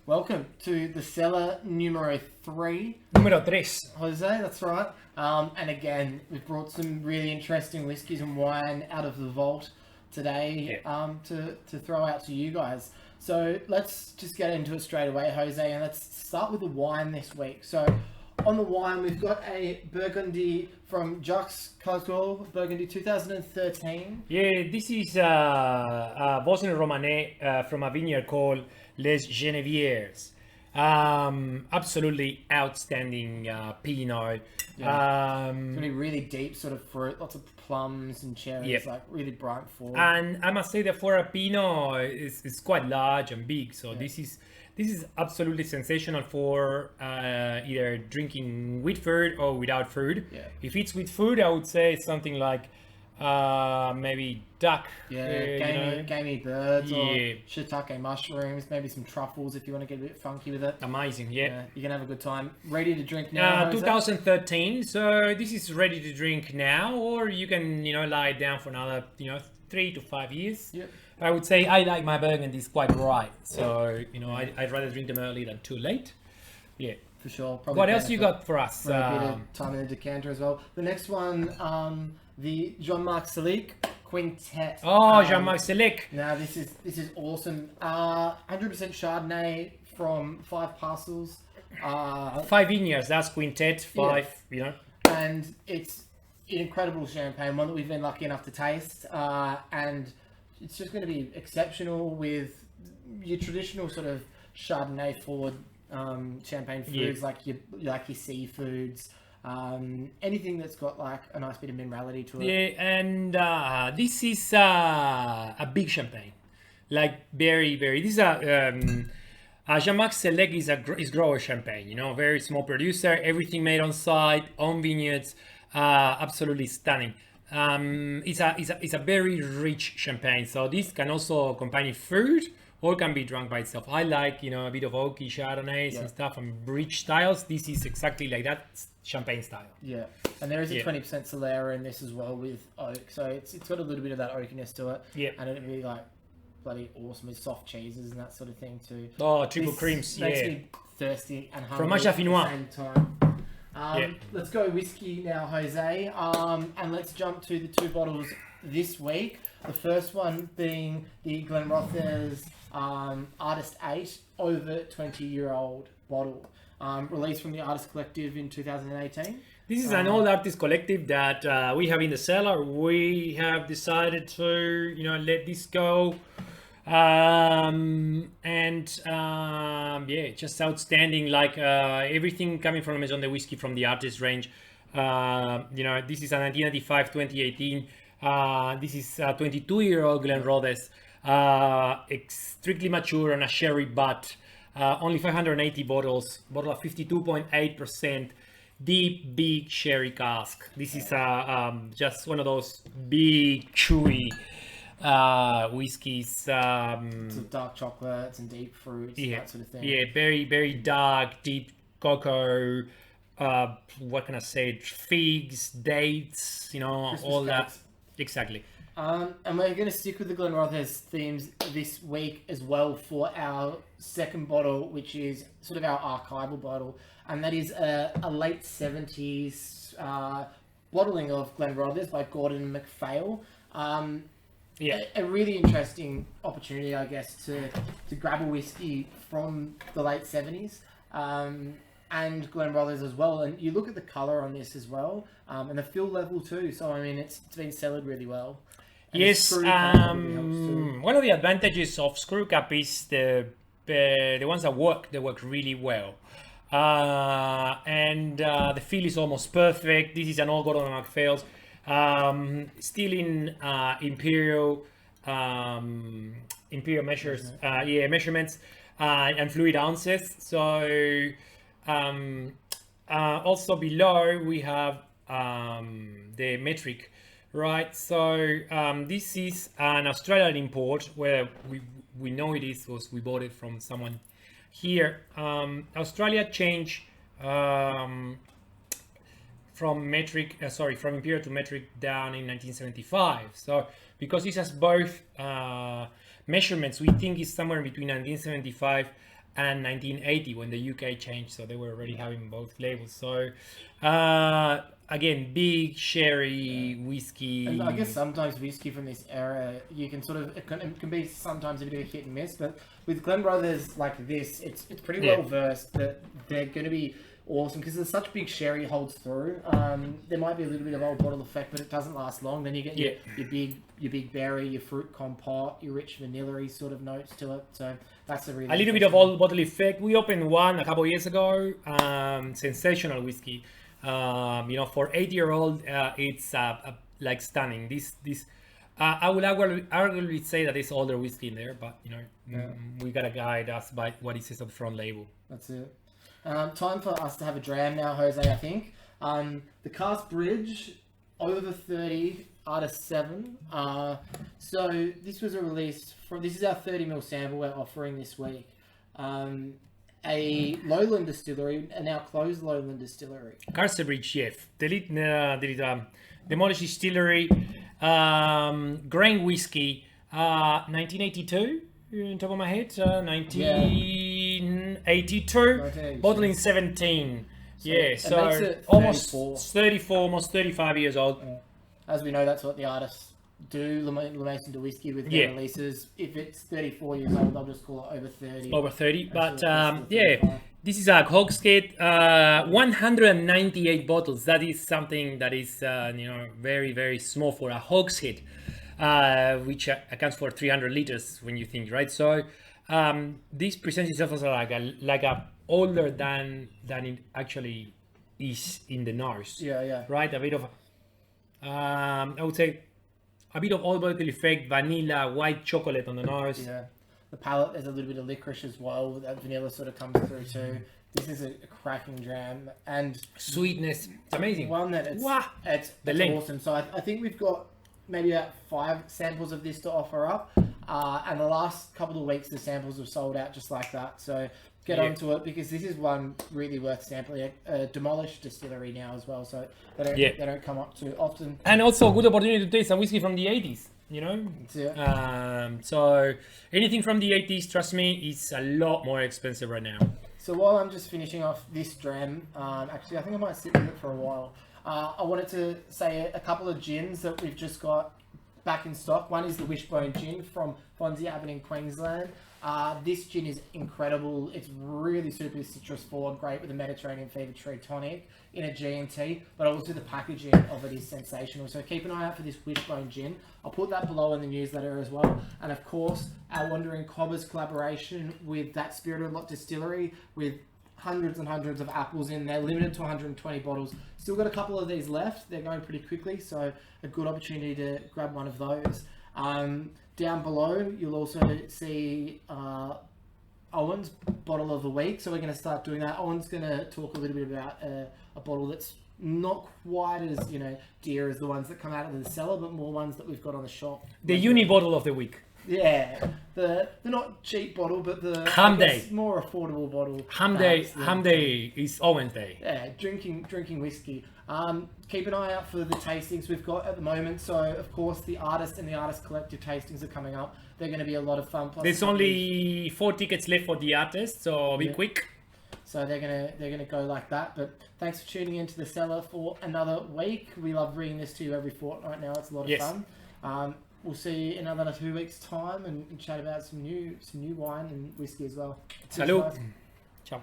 Welcome to the Cellar numero 3. Número 3. Jose, that's right. And again, we've brought some really interesting whiskies and wine out of the vault today to throw out to you guys. So let's just get into it straight away, Jose, and let's start with the wine this week. So on the wine, we've got a Burgundy from Jacques Casgol, Burgundy 2013. Yeah, this is a Boston Romanée from a vineyard called Les Genevières. Absolutely outstanding Pinot. Yeah. It's going to be really deep sort of fruit, lots of plums and cherries, like really bright forward. And I must say that for a Pinot, it's quite large and big. So this is absolutely sensational for either drinking with food or without food. Yeah. If it's with food, I would say something like maybe duck. Gamey birds or shiitake mushrooms, maybe some truffles if you want to get a bit funky with it. Amazing, You're going to have a good time. Ready to drink now, 2013, so this is ready to drink now, or you can, lie it down for another, 3 to 5 years. Yep. I would say I like my Burgundies quite bright, so, I'd rather drink them early than too late. Yeah. For sure. What else you got for us? A bit of time in the decanter as well. The next one, the Jean-Marc Selic Quintet. Oh, Jean-Marc Selic. Now this is awesome. 100% Chardonnay from 5 parcels. 5 vineyards. That's Quintet. 5. And it's an incredible champagne, one that we've been lucky enough to taste, and it's just going to be exceptional with your traditional sort of Chardonnay forward champagne foods, like your seafoods. Anything that's got like a nice bit of minerality to it. Yeah, and this is a big champagne, like very, very. This is a Jean-Marc Selic is grower champagne. Very small producer. Everything made on site, on vineyards. Absolutely stunning. It's a very rich champagne. So this can also accompany food, or can be drunk by itself. I like, a bit of oaky Chardonnays and stuff and rich styles. This is exactly like that champagne style. Yeah, and there is a 20% Cellar in this as well with oak. So it's got a little bit of that oakiness to it. Yeah. And it'd be like bloody awesome with soft cheeses and that sort of thing too. Oh, triple creams, makes me thirsty and hungry Fromage Affinois. at the same time. Let's go whiskey now, Jose. And let's jump to the 2 bottles this week. The first one being the Glen Rothers Artist 8 over 20-year-old bottle, released from the Artist Collective in 2018. This is an old artist collective that we have in the cellar. We have decided to, let this go. Just outstanding. Like everything coming from Maison de Whiskey from the artist range. This is a 1995-2018. This is a 22-year-old Glen Rothers, strictly mature on a sherry butt, only 580 bottles, bottle of 52.8%, deep, big sherry cask. This is just one of those big, chewy whiskeys. Some dark chocolates and deep fruits, that sort of thing. Yeah, very, very dark, deep cocoa. What can I say? Figs, dates, Christmas all that. cakes. Exactly. And we're going to stick with the Glen Rothers themes this week as well for our second bottle, which is sort of our archival bottle, and that is a late 70s bottling of Glen Rothers by Gordon MacPhail. A really interesting opportunity, I guess, to grab a whiskey from the late 70s. And Glen Rothers as well, and you look at the color on this as well, and the fill level too. So I mean, it's been cellared really well. And yes, one of the advantages of screw cap is the ones that work. They work really well, and the feel is almost perfect. This is an old Gordon MacPhail's, still in imperial measures, measurements and fluid ounces. So. Also below we have the metric, right? So this is an Australian import where we know it is because we bought it from someone here. Australia changed from imperial to metric down in 1975. So because this has both measurements, we think it's somewhere between 1975 and 1980 when the UK changed, so they were already having both labels. So again, big sherry whiskey. And I guess sometimes whiskey from this era, you can sort of it can be sometimes a bit of a hit and miss. But with Glen Rothers like this, it's pretty well versed that they're going to be awesome because there's such big sherry holds through. There might be a little bit of old bottle effect, but it doesn't last long. Then you get your big berry, your fruit compote, your rich vanilla-y sort of notes to it. So that's a little bit of old bottle effect. We opened one a couple of years ago. Sensational whiskey. For 8-year-old, it's like stunning. I would arguably say that there's older whiskey in there, but we gotta guide us by what it says on the front label. That's it. Time for us to have a dram now, Jose. I think the Cast Bridge over 30 Artist 7. So this was a release from. This is our 30ml sample we're offering this week. A lowland distillery, a now closed lowland distillery. Casa Bridge, yes. Demolished distillery, grain whiskey, 1982, on top of my head, 1982, bottling 17. So almost 34, almost 35 years old. As we know, that's what the artists do, Lamation to whiskey with their releases. If it's 34 years old, they'll just call it over 30. Over 30, but this is a hogshead, 198 bottles. That is something that is very, very small for a hogshead, which accounts for 300 liters when you think, right? So this presents itself as like a older than it actually is in the nose. Right, a bit of I would say a bit of old bottle effect, vanilla, white chocolate on the nose. The palate, there's a little bit of licorice as well. That vanilla sort of comes through too. This is a cracking dram and sweetness. It's amazing. One that it's awesome. So I think we've got maybe about 5 samples of this to offer up. And the last couple of weeks, the samples have sold out just like that. So get onto it because this is one really worth sampling. A demolished distillery now as well, so they don't come up too often. And also a good opportunity to taste a whiskey from the 80s. So anything from the 80s, trust me, is a lot more expensive right now. So while I'm just finishing off this dram, actually I think I might sit with it for a while. I wanted to say a couple of gins that we've just got back in stock. One is the Wishbone Gin from Fonzie Abbott in Queensland. This gin is incredible. It's really super citrus forward, great with a Mediterranean fever tree tonic in a G&T, but also the packaging of it is sensational. So keep an eye out for this Wishbone Gin. I'll put that below in the newsletter as well. And of course, our Wandering Cobbers collaboration with that Spirited Lot Distillery with hundreds and hundreds of apples in there, limited to 120 bottles. Still got a couple of these left. They're going pretty quickly, so a good opportunity to grab one of those. Down below, you'll also see Owen's bottle of the week. So we're going to start doing that. Owen's going to talk a little bit about a bottle that's not quite as dear as the ones that come out of the cellar, but more ones that we've got on the shop. The uni bottle of the week. Yeah, the not cheap bottle, but the more affordable bottle. Ham Day is Owen's Day. Yeah, drinking whiskey. Keep an eye out for the tastings we've got at the moment. So, of course, the Artist and the Artist Collective tastings are coming up. They're going to be a lot of fun. Plus there's only 4 tickets left for the Artist, so be quick. So they're gonna go like that. But thanks for tuning into the Cellar for another week. We love bringing this to you every fortnight now. It's a lot of fun. We'll see you in another 2 weeks' time and chat about some new wine and whiskey as well. Salud. Ciao.